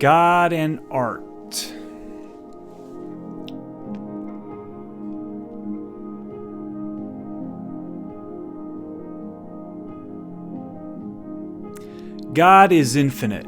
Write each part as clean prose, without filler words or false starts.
God and art. God is infinite.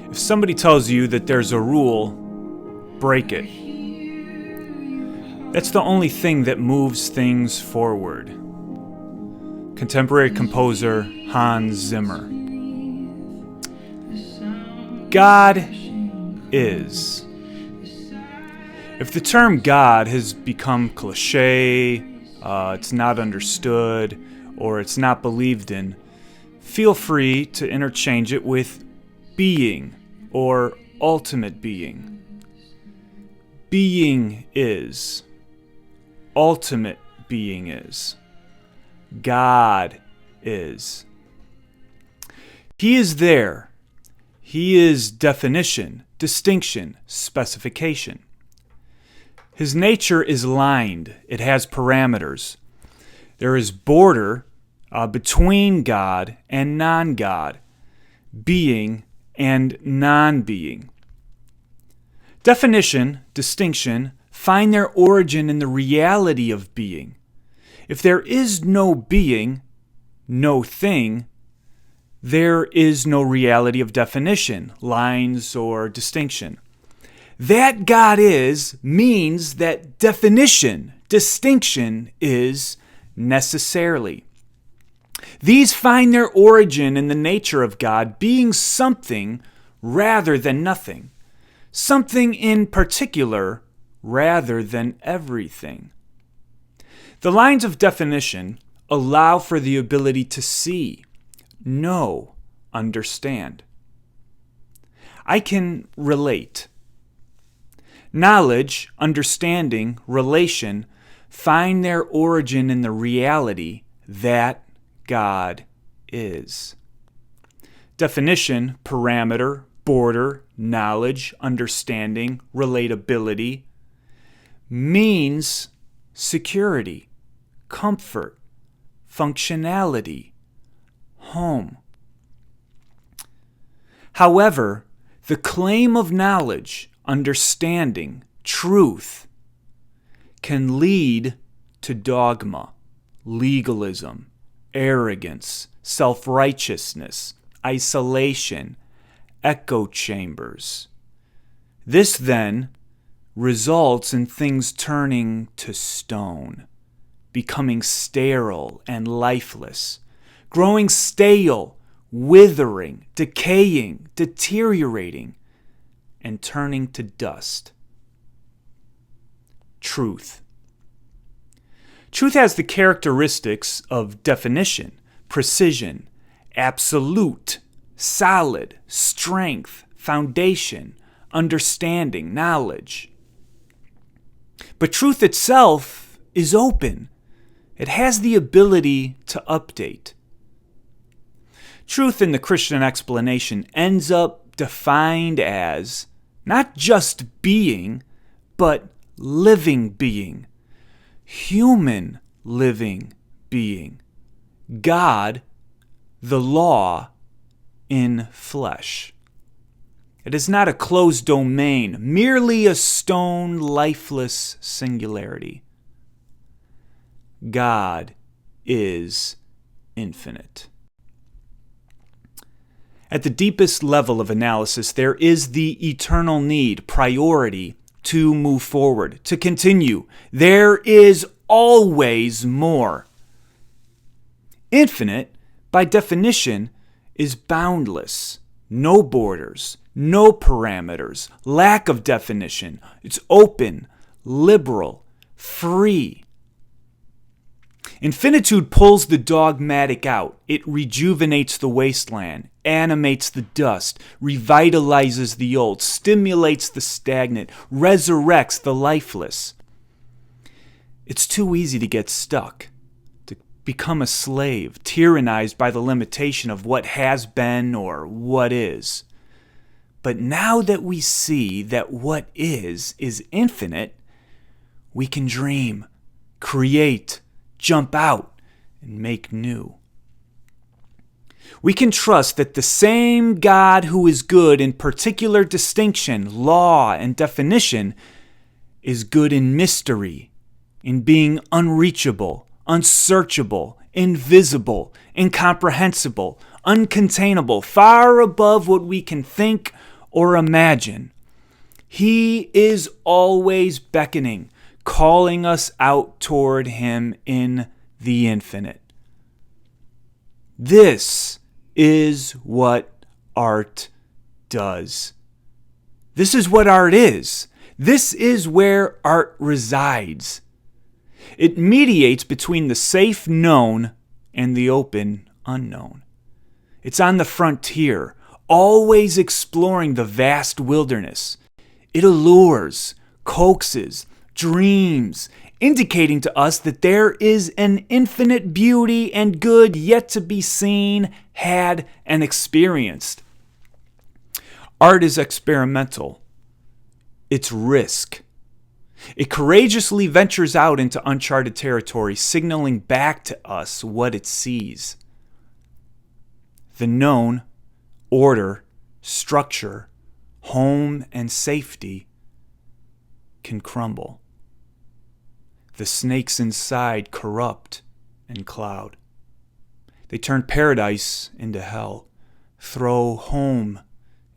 If somebody tells you that there's a rule, break it. That's the only thing that moves things forward. Contemporary composer Hans Zimmer. God is. If the term God has become cliche, it's not understood, or it's not believed in, feel free to interchange it with being or ultimate being. Being is. Ultimate being is. God is. He is there. He is definition, distinction, specification. His nature is lined. It has parameters. There is border between God and non-God, being and non-being. Definition, distinction, find their origin in the reality of being. If there is no being, no thing, there is no reality of definition, lines, or distinction. That God is means that definition, distinction is necessarily. These find their origin in the nature of God being something rather than nothing, something in particular rather than everything. The lines of definition allow for the ability to see, know, understand. I can relate. Knowledge, understanding, relation find their origin in the reality that God is. Definition, parameter, border, knowledge, understanding, relatability means security, comfort, functionality, home. However, the claim of knowledge, understanding, truth can lead to dogma, legalism, arrogance, self-righteousness, isolation, echo chambers. This then results in things turning to stone, becoming sterile and lifeless, growing stale, withering, decaying, deteriorating, and turning to dust. Truth. Truth has the characteristics of definition, precision, absolute, solid, strength, foundation, understanding, knowledge. But truth itself is open. It has the ability to update. Truth in the Christian explanation ends up defined as not just being, but living being, human living being, God, the law in flesh. It is not a closed domain, merely a stone, lifeless singularity. God is infinite. At the deepest level of analysis, there is the eternal need, priority, to move forward, to continue. There is always more. Infinite, by definition, is boundless, no borders, no parameters, lack of definition. It's open, liberal, free. Infinitude pulls the dogmatic out. It rejuvenates the wasteland, animates the dust, revitalizes the old, stimulates the stagnant, resurrects the lifeless. It's too easy to get stuck, to become a slave, tyrannized by the limitation of what has been or what is. But now that we see that what is infinite, we can dream, create, jump out, and make new. We can trust that the same God who is good in particular distinction, law, and definition is good in mystery, in being unreachable, unsearchable, invisible, incomprehensible, uncontainable, far above what we can think or imagine. He is always beckoning, calling us out toward Him in the infinite. This is what art does. This is what art is. This is where art resides. It mediates between the safe known and the open unknown. It's on the frontier, always exploring the vast wilderness. It allures, coaxes, dreams, indicating to us that there is an infinite beauty and good yet to be seen, had, and experienced. Art is experimental. It's risk. It courageously ventures out into uncharted territory, signaling back to us what it sees. The known, order, structure, home, and safety can crumble. The snakes inside corrupt and cloud. They turn paradise into hell, throw home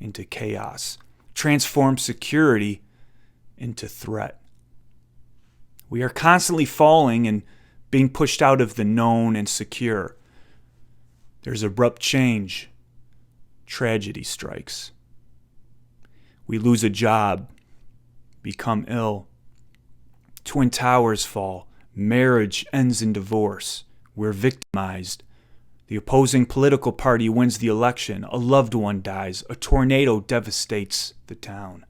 into chaos, transform security into threat. We are constantly falling and being pushed out of the known and secure. There's abrupt change. Tragedy strikes. We lose a job, become ill. Twin towers fall. Marriage ends in divorce. We're victimized. The opposing political party wins the election. A loved one dies. A tornado devastates the town.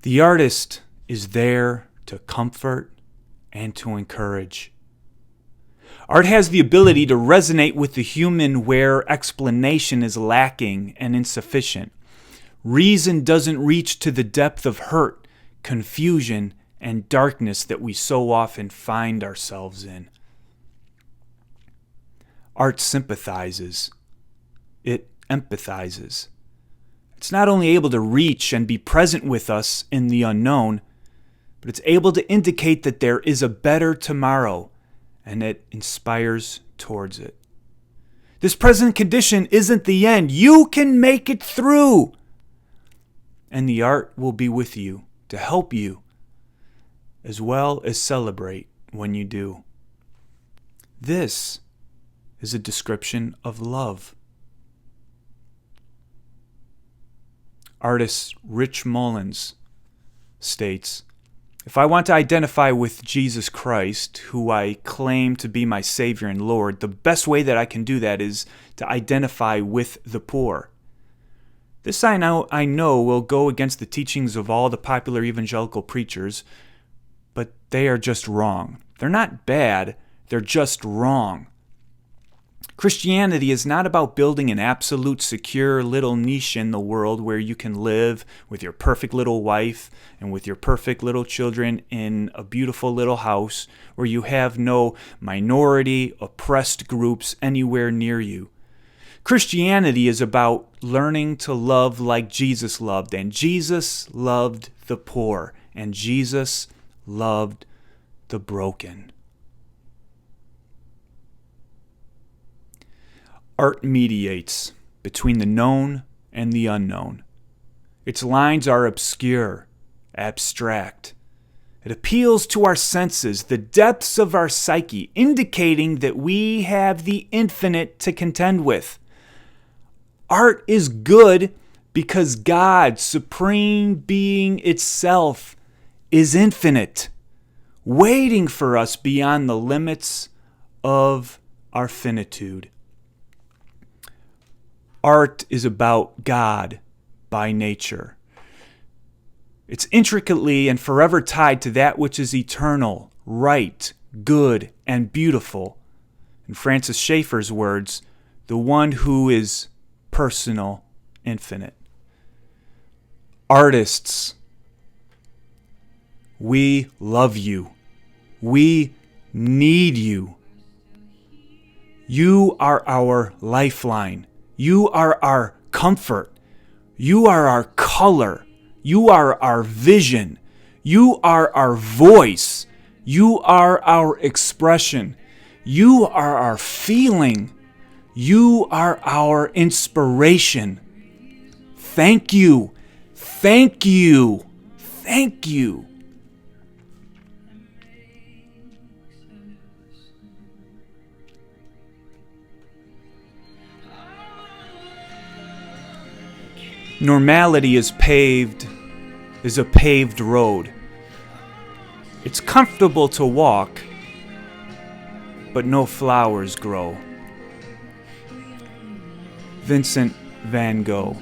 The artist is there to comfort and to encourage. Art has the ability to resonate with the human where explanation is lacking and insufficient. Reason doesn't reach to the depth of hurt, confusion, and darkness that we so often find ourselves in. Art sympathizes. It empathizes. It's not only able to reach and be present with us in the unknown, but it's able to indicate that there is a better tomorrow, and it inspires towards it. This present condition isn't the end. You can make it through. And the art will be with you to help you, as well as celebrate when you do. This is a description of love. Artist Rich Mullins states, "If I want to identify with Jesus Christ, who I claim to be my Savior and Lord, the best way that I can do that is to identify with the poor. This I know will go against the teachings of all the popular evangelical preachers, but they are just wrong. They're not bad, they're just wrong. Christianity is not about building an absolute secure little niche in the world where you can live with your perfect little wife and with your perfect little children in a beautiful little house where you have no minority, oppressed groups anywhere near you. Christianity is about learning to love like Jesus loved, and Jesus loved the poor, and Jesus loved the broken." Art mediates between the known and the unknown. Its lines are obscure, abstract. It appeals to our senses, the depths of our psyche, indicating that we have the infinite to contend with. Art is good because God, supreme being itself, is infinite, waiting for us beyond the limits of our finitude. Art is about God by nature. It's intricately and forever tied to that which is eternal, right, good, and beautiful. In Francis Schaeffer's words, the one who is personal, infinite. Artists, we love you. We need you. You are our lifeline. You are our comfort. You are our color. You are our vision. You are our voice. You are our expression. You are our feeling. You are our inspiration. Thank you. Thank you. Thank you. Normality is a paved road. It's comfortable to walk, but no flowers grow. Vincent van Gogh.